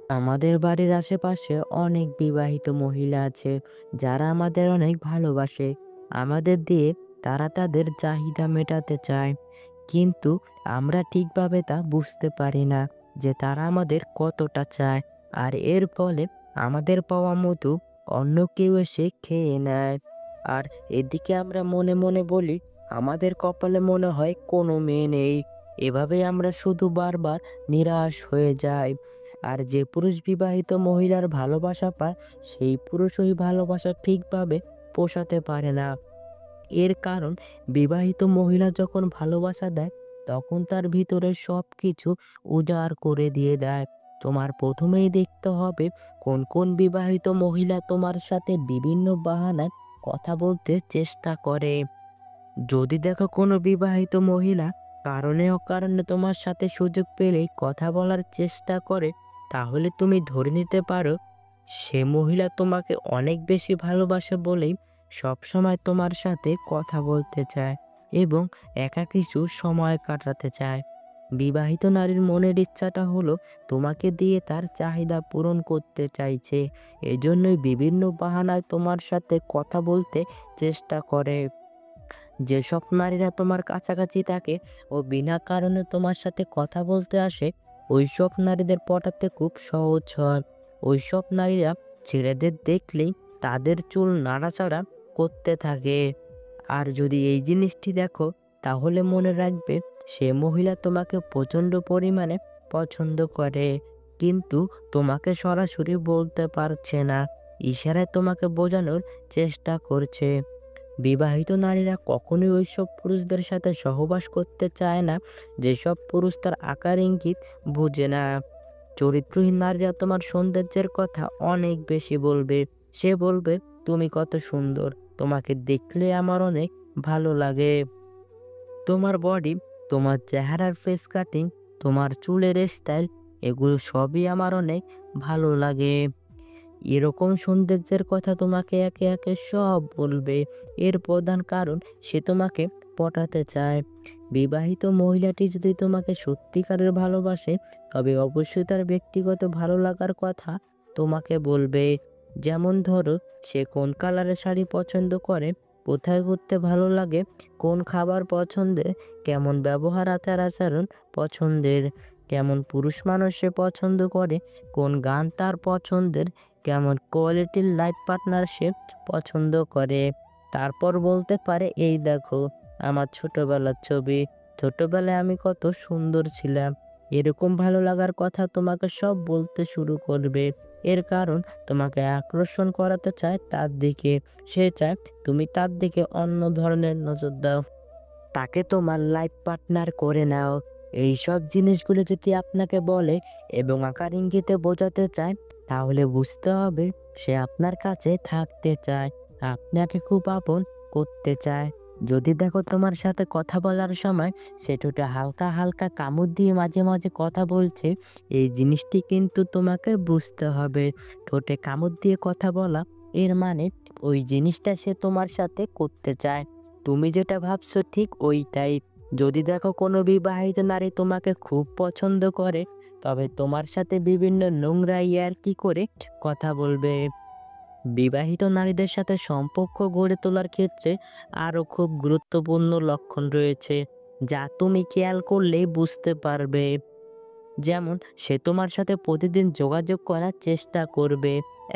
আমাদের বাড়ির আশেপাশে অনেক বিবাহিত মহিলা আছে যারা আমাদের অনেক ভালোবাসে। আমাদের দিয়ে তারা তাদের চাহিদা মেটাতে চায়। কিন্তু আমরা ঠিকভাবে তা বুঝতে পারি না যে তারা আমাদের কতটা চায়। আর এর ফলে আমাদের পাওয়া মধু অন্য কেউ এসে খেয়ে নেয়। আর এদিকে আমরা মনে মনে বলি আমাদের কপালে মনে হয় কোনো মেয়ে নেই। এভাবে আমরা শুধু বারবার নিরাশ হয়ে যাই। আর যে পুরুষ বিবাহিত মহিলার ভালোবাসা পায় সেই পুরুষ ওই ভালোবাসা ঠিকভাবে পোষাতে পারে না। এর কারণ বিবাহিত মহিলা যখন ভালোবাসা দেয় তখন তার ভিতরে সবকিছু উজাড় করে দিয়ে দেয়। তোমার প্রথমেই দেখতে হবে কোন কোন বিবাহিত মহিলা তোমার সাথে বিভিন্ন বাহানায় কথা বলতে চেষ্টা করে। যদি দেখো কোনো বিবাহিত মহিলা কারণে অকারণে তোমার সাথে সুযোগ পেলেই কথা বলার চেষ্টা করে, তাহলে তুমি ধরে নিতে পারো সে মহিলা তোমাকে অনেক বেশি ভালোবাসে বলেই সবসময় তোমার সাথে কথা বলতে চায় এবং একা কিছু সময় কাটাতে চায়। বিবাহিত নারীর মনের ইচ্ছাটা হলো তোমাকে দিয়ে তার চাহিদা পূরণ করতে চাইছে, এজন্যই বিভিন্ন বাহানায় তোমার সাথে কথা বলতে চেষ্টা করে। যেসব নারীরা তোমার কাছাকাছি থাকে ও বিনা কারণে তোমার সাথে কথা বলতে আসে, ওইসব নারীদের পটাতে খুব সহজ হয়। ওইসব নারীরা ছেলেদের দেখলেই তাদের চুল নাড়াচাড়া করতে থাকে। আর যদি এই জিনিসটি দেখো তাহলে মনে রাখবে সে মহিলা তোমাকে প্রচণ্ড পরিমাণে পছন্দ করে, কিন্তু তোমাকে সরাসরি বলতে পারছে না, ইশারায় তোমাকে বোঝানোর চেষ্টা করছে। বিবাহিত নারীরা কখনোই ওইসব পুরুষদের সাথে সহবাস করতে চায় না যেসব পুরুষ তার আকার ইঙ্গিত বুঝে না। চরিত্রহীন নারীরা তোমার সৌন্দর্যের কথা অনেক বেশি বলবে। সে বলবে তুমি কত সুন্দর, তোমাকে দেখলে আমার অনেক ভালো লাগে। তোমার বডি, তোমার চেহারার ফেস কাটিং, তোমার চুলের স্টাইল, এগুলো সবই আমার অনেক ভালো লাগে। এরকম সৌন্দর্যের কথা তোমাকে একে একে সব বলবে। এর প্রধান কারণ সে তোমাকে পটাতে চায়। বিবাহিত মহিলাটি যদি তোমাকে সত্যিকারের ভালোবাসে তবে অবশ্যই তার ব্যক্তিগত ভালো লাগার কথা তোমাকে বলবে। যেমন ধরো সে কোন কালারের শাড়ি পছন্দ করে, কোথায় ঘুরতে ভালো লাগে, কোন খাবার পছন্দের, কেমন ব্যবহার আচার আচরণ পছন্দের, কেমন পুরুষ মানুষ সে পছন্দ করে, কোন গান তার পছন্দের, কেমন কোয়ালিটির লাইফ পার্টনারশিপ পছন্দ করে। তারপর বলতে পারে এই দেখো আমার ছোটবেলার ছবি, ছোটবেলায় আমি কত সুন্দর ছিলাম। এরকম ভালো লাগার কথা তোমাকে সব বলতে শুরু করবে। এর কারণ তোমাকে আকর্ষণ করাতে চায় তার দিকে। সে চায় তুমি তার দিকে অন্য ধরনের নজর দাও, তাকে তোমার লাইফ পার্টনার করে নাও। এইসব জিনিসগুলো যদি আপনাকে বলে এবং আকার ইঙ্গিতে বোঝাতে চায় তাহলে বুঝতে হবে সে আপনার কাছে থাকতে চায়, আপনাকে খুব আপন করতে চায়। যদি দেখো তোমার সাথে কথা বলার সময় সে ঠোঁটে হালকা হালকা কামড় দিয়ে মাঝে মাঝে কথা বলছে, এই জিনিসটি কিন্তু তোমাকে বুঝতে হবে। ঠোঁটে কামড় দিয়ে কথা বলা এর মানে ওই জিনিসটা সে তোমার সাথে করতে চায়। তুমি যেটা ভাবছো ঠিক ওইটাই। যদি দেখো কোনো বিবাহিত নারী তোমাকে খুব পছন্দ করে তবে তোমার সাথে বিভিন্ন নোংরা ইয়ার্কি করে কথা বলবে। বিবাহিত নারীদের সাথে সম্পর্ক গড়ে তোলার ক্ষেত্রে আরও খুব গুরুত্বপূর্ণ লক্ষণ রয়েছে যা তুমি খেয়াল করলেই বুঝতে পারবে। যেমন সে তোমার সাথে প্রতিদিন যোগাযোগ করার চেষ্টা করবে।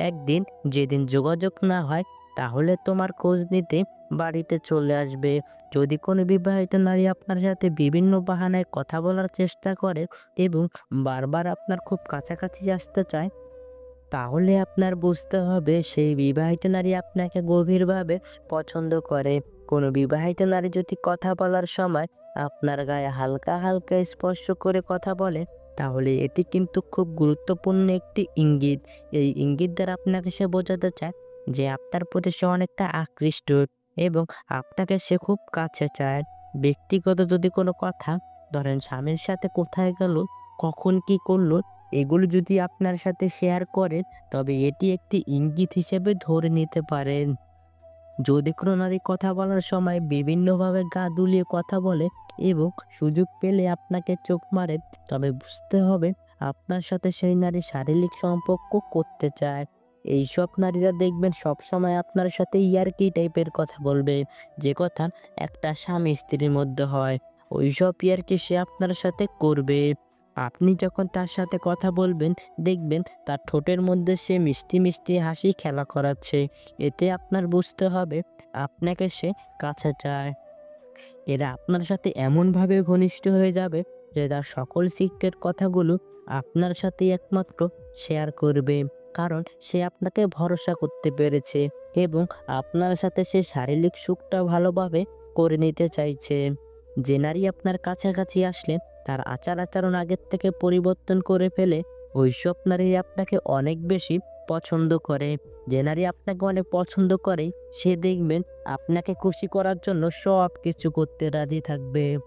একদিন যেদিন যোগাযোগ না হয় তাহলে তোমার খোঁজ নিতে বাড়িতে চলে আসবে। যদি কোনো বিবাহিত নারী আপনার সাথে বিভিন্ন বাহানায় কথা বলার চেষ্টা করে এবং বারবার আপনার খুব কাছাকাছি আসতে চায় তাহলে আপনার বুঝতে হবে সেই বিবাহিত নারী আপনাকে গভীরভাবে পছন্দ করে। কোনো বিবাহিত নারী যদি কথা বলার সময় আপনার গায়ে হালকা হালকা স্পর্শ করে কথা বলে তাহলে এটি কিন্তু খুব গুরুত্বপূর্ণ একটি ইঙ্গিত। এই ইঙ্গিত দ্বারা আপনাকে সে বোঝাতে চায় যে আপনার প্রতি সে অনেকটা আকৃষ্ট এবং আপনাকে সে খুব কাছে চায়। ব্যক্তিগত যদি কোনো কথা, ধরেন স্বামীর সাথে কোথায় গেল, কখন কি করলো, এগুলো যদি আপনার সাথে শেয়ার করেন তবে এটি একটি ইঙ্গিত হিসেবে ধরে নিতে পারেন। যদি কোনো নারী কথা বলার সময় বিভিন্নভাবে গা দুলিয়ে কথা বলে এবং সুযোগ পেলে আপনাকে চোখ মারে তবে বুঝতে হবে আপনার সাথে সেই নারী শারীরিক সম্পর্ক করতে চায়। এইসব নারীরা দেখবেন সবসময় আপনার সাথে ইয়ার্কি টাইপের কথা বলবে, যে কথা একটা স্বামী স্ত্রীর মধ্যে হয়। ওইসব ইয়ার্কি সে আপনার সাথে করবে। আপনি যখন তার সাথে কথা বলবেন, দেখবেন তার ঠোঁটের মধ্যে সে মিষ্টি, মিষ্টি হাসি খেলা করাচ্ছে। এতে আপনার বুঝতে হবে আপনাকে সে কাছে চায়। এরা আপনার সাথে এমনভাবে ঘনিষ্ঠ হয়ে যাবে যে তার সকল সিক্রেট কথাগুলো আপনার সাথেই একমাত্র শেয়ার করবে। কারণ সে আপনাকে ভরসা করতে পেরেছে এবং আপনার সাথে সে শারীরিক সুখটা ভালোভাবে করে নিতে চাইছে। যে নারী আপনার কাছাকাছি আসলে তার আচার-আচরণ আগের থেকে পরিবর্তন করে ফেলে, ওইসব নারী আপনাকে অনেক বেশি পছন্দ করে। যে নারী আপনাকে অনেক পছন্দ করে, সে দেখবেন আপনাকে খুশি করার জন্য সবকিছু করতে রাজি থাকবে।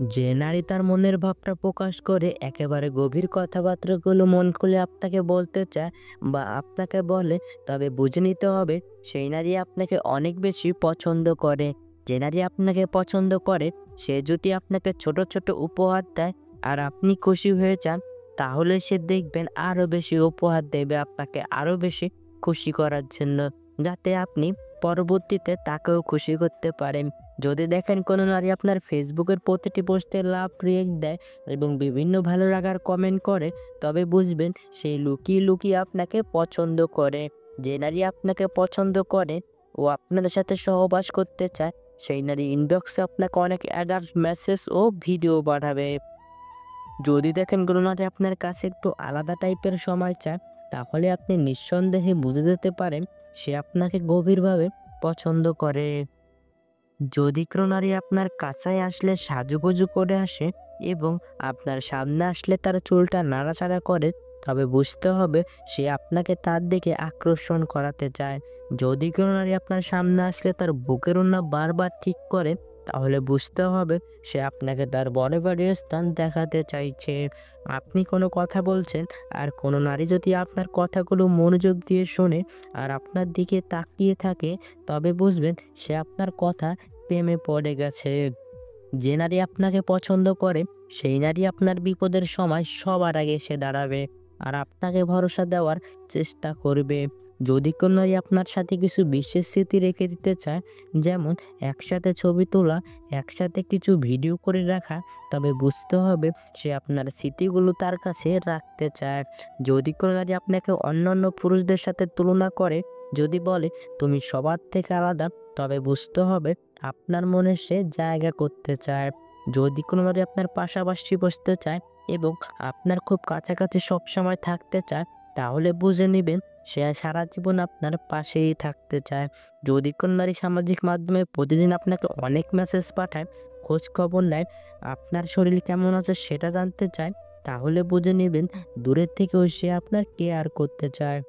যে নারী তার মনের ভাবটা প্রকাশ করে একেবারে গভীর কথাবার্তাগুলো মন খুলে আপনাকে বলতে চায় বা আপনাকে বলে, তবে বুঝে নিতে হবে সেই নারী আপনাকে অনেক বেশি পছন্দ করে। যে নারী আপনাকে পছন্দ করে সে যদি আপনাকে ছোট ছোট উপহার দেয় আর আপনি খুশি হয়ে যান, তাহলে সে দেখবেন আরো বেশি উপহার দেবে আপনাকে আরো বেশি খুশি করার জন্য, যাতে আপনি পরবর্তীতে তাকেও খুশি করতে পারেন। যদি দেখেন কোনো নারী আপনার ফেসবুকের প্রতিটি পোস্টে লাভ রিয়েক্ট দেয় এবং বিভিন্ন ভালো লাগার কমেন্ট করে, তবে বুঝবেন সে লুকিয়ে লুকিয়ে আপনাকে পছন্দ করে। যে নারী আপনাকে পছন্দ করে ও আপনার সাথে সহবাস করতে চায়, সেই নারী ইনবক্সে আপনাকে অনেক অ্যাডাল্ট মেসেজ ও ভিডিও পাঠাবে। যদি দেখেন কোনো নারী আপনার কাছে একটু আলাদা টাইপের সময় চায়, তাহলে আপনি নিঃসন্দেহে বুঝে যেতে পারেন সে আপনাকে গভীরভাবে পছন্দ করে। যদি কোনো নারী আপনার কাছায় আসলে সাজুগুজু করে আসে এবং আপনার সামনে আসলে তার চুলটা নাড়াচাড়া করে, তবে বুঝতে হবে সে আপনাকে তার দিকে আকর্ষণ করাতে চায়। যদি কোনো নারী আপনার সামনে আসলে তার বুকের ওড়না বারবার ঠিক করে, তাহলে বুঝতে হবে সে আপনাকে তার বরাবরই স্থান দেখাতে চাইছে। আপনি কোনো কথা বলছেন আর কোনো নারী যদি আপনার কথাগুলো মনোযোগ দিয়ে শোনে আর আপনার দিকে তাকিয়ে থাকে, তবে বুঝবেন সে আপনার কথা প্রেমে পড়ে গেছে। যে নারী আপনাকে পছন্দ করে সেই নারী আপনার বিপদের সময় সবার আগে এসে দাঁড়াবে আর আপনাকে ভরসা দেওয়ার চেষ্টা করবে। যদি কোনো নারী আপনার সাথে কিছু বিশেষ স্মৃতি রেখে দিতে চায়, যেমন একসাথে ছবি তোলা, একসাথে কিছু ভিডিও করে রাখা, তবে বুঝতে হবে সে আপনার স্মৃতিগুলো তার কাছে রাখতে চায়। যদি কোনো নারী আপনাকে অন্যান্য পুরুষদের সাথে তুলনা করে, যদি বলে তুমি সবার থেকে আলাদা, তবে বুঝতে হবে আপনার মনে সে জায়গা করতে চায়। যদি কোনো নারী আপনার পাশাপাশি বসতে চায় এবং আপনার খুব কাছাকাছি সবসময় থাকতে চায়, তাহলে বুঝে নিবেন সে সারা জীবন আপনার পাশেই থাকতে চায়। যদি কোনো নারী সামাজিক মাধ্যমে প্রতিদিন আপনাকে অনেক মেসেজ পাঠায়, খোঁজ খবর নেয়, আপনার শরীর কেমন আছে সেটা জানতে চায়, তাহলে বুঝে নিবেন দূরের থেকেও সে আপনার কেয়ার করতে চায়।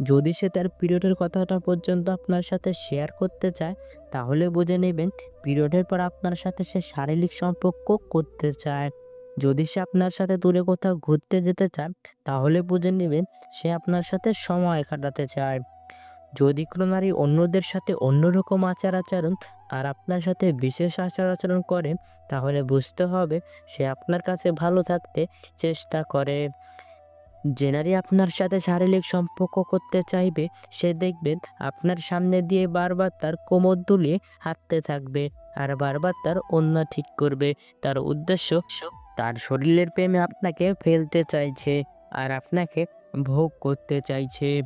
যদি সে তার পিরিয়ডের কথাটা পর্যন্ত আপনার সাথে শেয়ার করতে চায়, তাহলে বুঝে নেবেন পিরিয়ডের পর আপনার সাথে সে শারীরিক সম্পর্ক করতে চায়। যদি সে আপনার সাথে দূরে কোথাও ঘুরতে যেতে চায়, তাহলে বুঝে নেবেন সে আপনার সাথে সময় কাটাতে চায়। যদি কোনো নারী অন্যদের সাথে অন্যরকম আচার-আচরণ আর আপনার সাথে বিশেষ আচার-আচরণ করে, তাহলে বুঝতে হবে সে আপনার কাছে ভালো থাকতে চেষ্টা করে। যে নারী আপনার সাথে শারীরিক সম্পর্ক করতে চাইবে, সে দেখবেন আপনার সামনে দিয়ে বারবার তার কোমর দুলিয়ে হাঁটতে থাকবে আর বারবার তার ওড়না ঠিক করবে। তার উদ্দেশ্য তার শরীরের প্রেমে আপনাকে ফেলতে চাইছে আর আপনাকে ভোগ করতে চাইছে।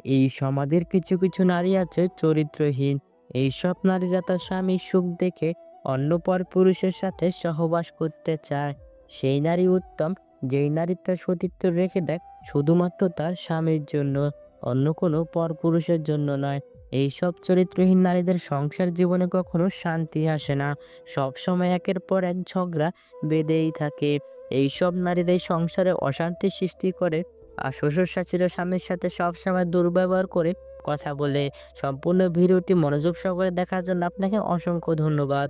এই সমাজের কিছু কিছু নারী আছে চরিত্রহীন। এইসব নারীরা তার স্বামীর সুখ দেখে অন্য পরপুরুষের সাথে সহবাস করতে চায়। সেই নারী উত্তম, যেই নারী তার সতীত্ব রেখে দেয় শুধুমাত্র তার স্বামীর জন্য, অন্য কোনো পরপুরুষের জন্য নয়। এইসব চরিত্রহীন নারীদের সংসার জীবনে কখনো শান্তি আসে না। সবসময় একের পর এক ঝগড়া বেঁধেই থাকে। এইসব নারীদের সংসারে অশান্তি সৃষ্টি করে আর শ্বশুর-শাশুড়ি স্বামীর সাথে সবসময় দুর্ব্যবহার করে কথা বলে। সম্পূর্ণ ভিডিওটি মনোযোগ সহকারে দেখার জন্য আপনাকে অসংখ্য ধন্যবাদ।